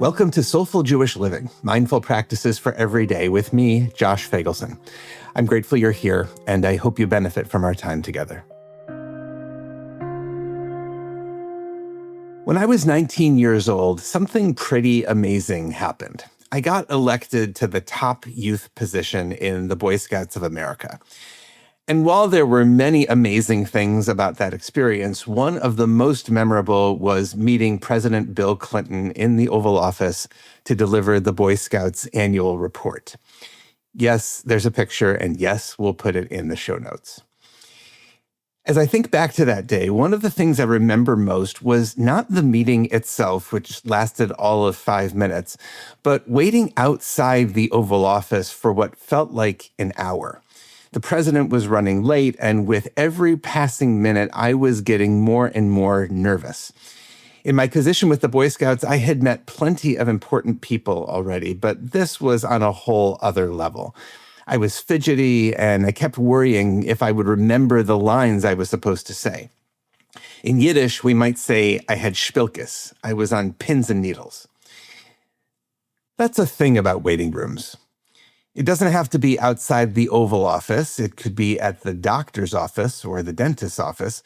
Welcome to Soulful Jewish Living, Mindful Practices for Every Day with me, Josh Feigelson. I'm grateful you're here, and I hope you benefit from our time together. When I was 19 years old, something pretty amazing happened. I got elected to the top youth position in the Boy Scouts of America. And while there were many amazing things about that experience, one of the most memorable was meeting President Bill Clinton in the Oval Office to deliver the Boy Scouts annual report. Yes, there's a picture, and yes, we'll put it in the show notes. As I think back to that day, one of the things I remember most was not the meeting itself, which lasted all of 5 minutes, but waiting outside the Oval Office for what felt like an hour. The president was running late, and with every passing minute, I was getting more and more nervous. In my position with the Boy Scouts, I had met plenty of important people already, but this was on a whole other level. I was fidgety, and I kept worrying if I would remember the lines I was supposed to say. In Yiddish, we might say I had shpilkes. I was on pins and needles. That's a thing about waiting rooms. It doesn't have to be outside the Oval Office. It could be at the doctor's office or the dentist's office.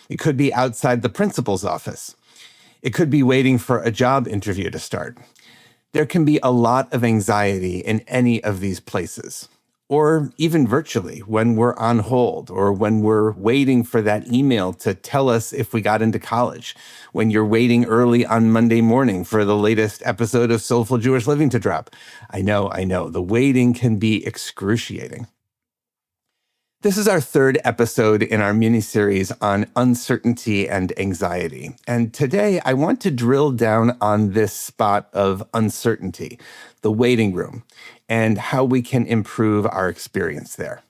It could be outside the principal's office. It could be waiting for a job interview to start. There can be a lot of anxiety in any of these places, or even virtually when we're on hold or when we're waiting for that email to tell us if we got into college, when you're waiting early on Monday morning for the latest episode of Soulful Jewish Living to drop. I know, the waiting can be excruciating. This is our third episode in our mini-series on uncertainty and anxiety. And today I want to drill down on this spot of uncertainty, the waiting room, and how we can improve our experience there.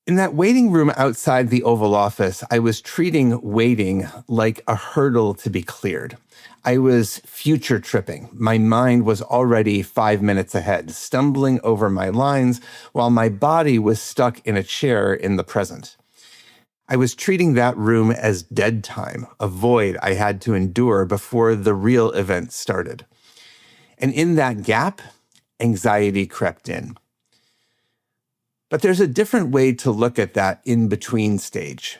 In that waiting room outside the Oval Office, I was treating waiting like a hurdle to be cleared. I was future tripping. My mind was already 5 minutes ahead, stumbling over my lines while my body was stuck in a chair in the present. I was treating that room as dead time, a void I had to endure before the real event started. And in that gap, anxiety crept in. But there's a different way to look at that in-between stage.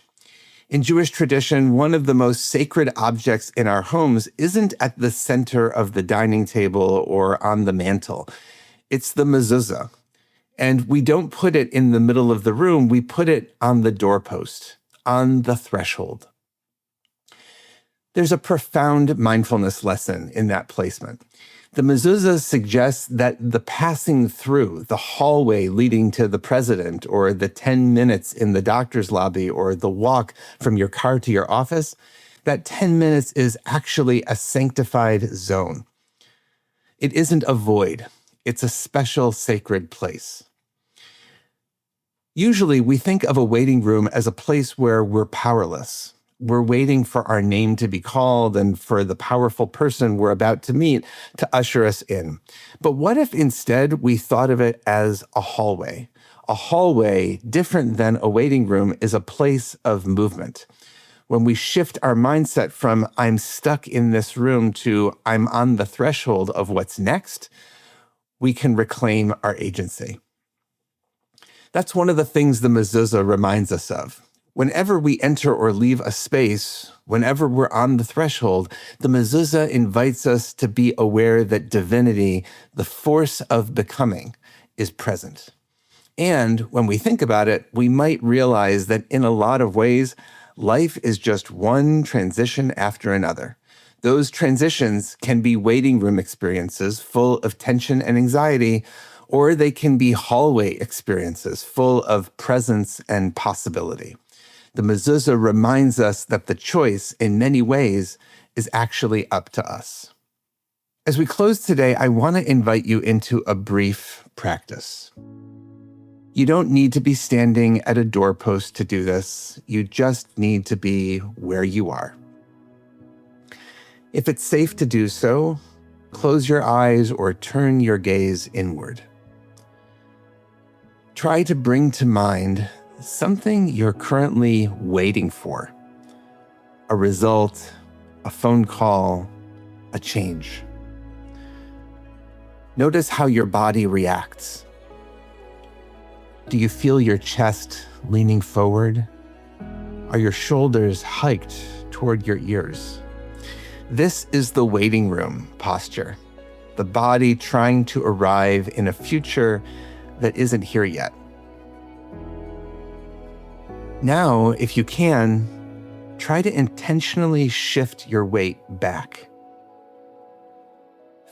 In Jewish tradition, one of the most sacred objects in our homes isn't at the center of the dining table or on the mantle. It's the mezuzah. And we don't put it in the middle of the room, we put it on the doorpost, on the threshold. There's a profound mindfulness lesson in that placement. The mezuzah suggests that the passing through, the hallway leading to the president, or the 10 minutes in the doctor's lobby, or the walk from your car to your office, that 10 minutes is actually a sanctified zone. It isn't a void. It's a special sacred place. Usually, we think of a waiting room as a place where we're powerless. We're waiting for our name to be called and for the powerful person we're about to meet to usher us in. But what if instead we thought of it as a hallway? A hallway, different than a waiting room, is a place of movement. When we shift our mindset from I'm stuck in this room to I'm on the threshold of what's next, we can reclaim our agency. That's one of the things the mezuzah reminds us of. Whenever we enter or leave a space, whenever we're on the threshold, the mezuzah invites us to be aware that divinity, the force of becoming, is present. And when we think about it, we might realize that in a lot of ways, life is just one transition after another. Those transitions can be waiting room experiences full of tension and anxiety, or they can be hallway experiences full of presence and possibility. The mezuzah reminds us that the choice, in many ways, is actually up to us. As we close today, I want to invite you into a brief practice. You don't need to be standing at a doorpost to do this. You just need to be where you are. If it's safe to do so, close your eyes or turn your gaze inward. Try to bring to mind something you're currently waiting for. A result, a phone call, a change. Notice how your body reacts. Do you feel your chest leaning forward? Are your shoulders hiked toward your ears? This is the waiting room posture, the body trying to arrive in a future that isn't here yet. Now, if you can, try to intentionally shift your weight back.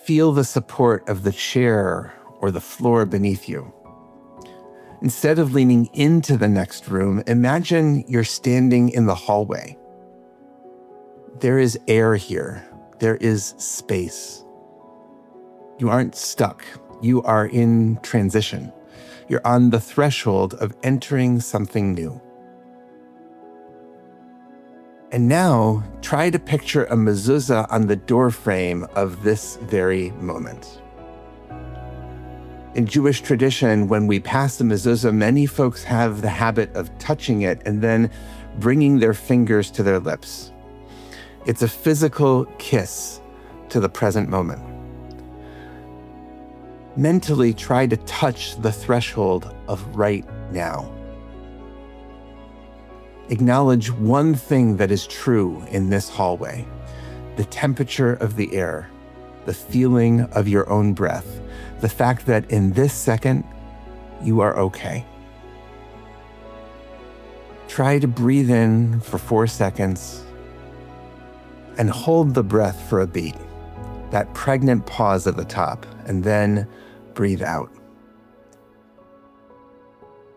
Feel the support of the chair or the floor beneath you. Instead of leaning into the next room, imagine you're standing in the hallway. There is air here. There is space. You aren't stuck. You are in transition. You're on the threshold of entering something new. And now, try to picture a mezuzah on the doorframe of this very moment. In Jewish tradition, when we pass the mezuzah, many folks have the habit of touching it and then bringing their fingers to their lips. It's a physical kiss to the present moment. Mentally try to touch the threshold of right now. Acknowledge one thing that is true in this hallway: the temperature of the air, the feeling of your own breath, the fact that in this second, you are okay. Try to breathe in for 4 seconds and hold the breath for a beat, that pregnant pause at the top, and then breathe out.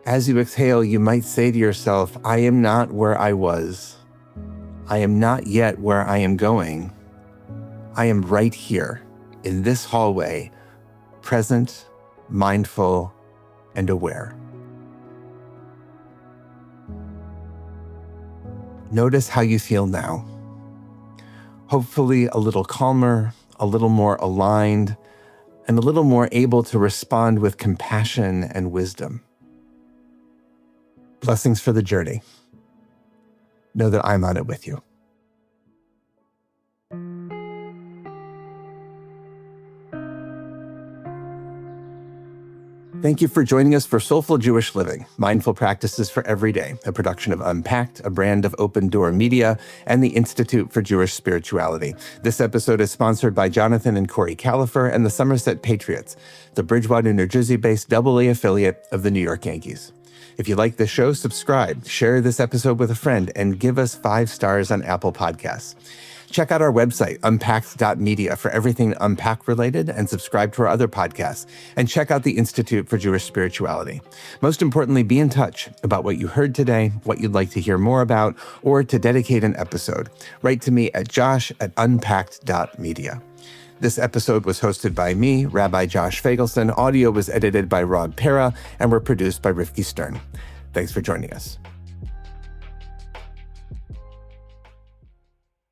As you exhale, you might say to yourself, I am not where I was. I am not yet where I am going. I am right here in this hallway, present, mindful, and aware. Notice how you feel now. Hopefully a little calmer, a little more aligned, and a little more able to respond with compassion and wisdom. Blessings for the journey. Know that I'm on it with you. Thank you for joining us for Soulful Jewish Living, Mindful Practices for Every Day, a production of Unpacked, a brand of Open Door Media, and the Institute for Jewish Spirituality. This episode is sponsored by Jonathan and Corey Califer and the Somerset Patriots, the Bridgewater, New Jersey-based AA affiliate of the New York Yankees. If you like this show, subscribe, share this episode with a friend, and give us 5 stars on Apple Podcasts. Check out our website, unpacked.media, for everything Unpack related, and subscribe to our other podcasts. And check out the Institute for Jewish Spirituality. Most importantly, be in touch about what you heard today, what you'd like to hear more about, or to dedicate an episode. Write to me at josh@unpacked.media. This episode was hosted by me, Rabbi Josh Feigelson. Audio was edited by Rod Pera, and were produced by Rivki Stern. Thanks for joining us.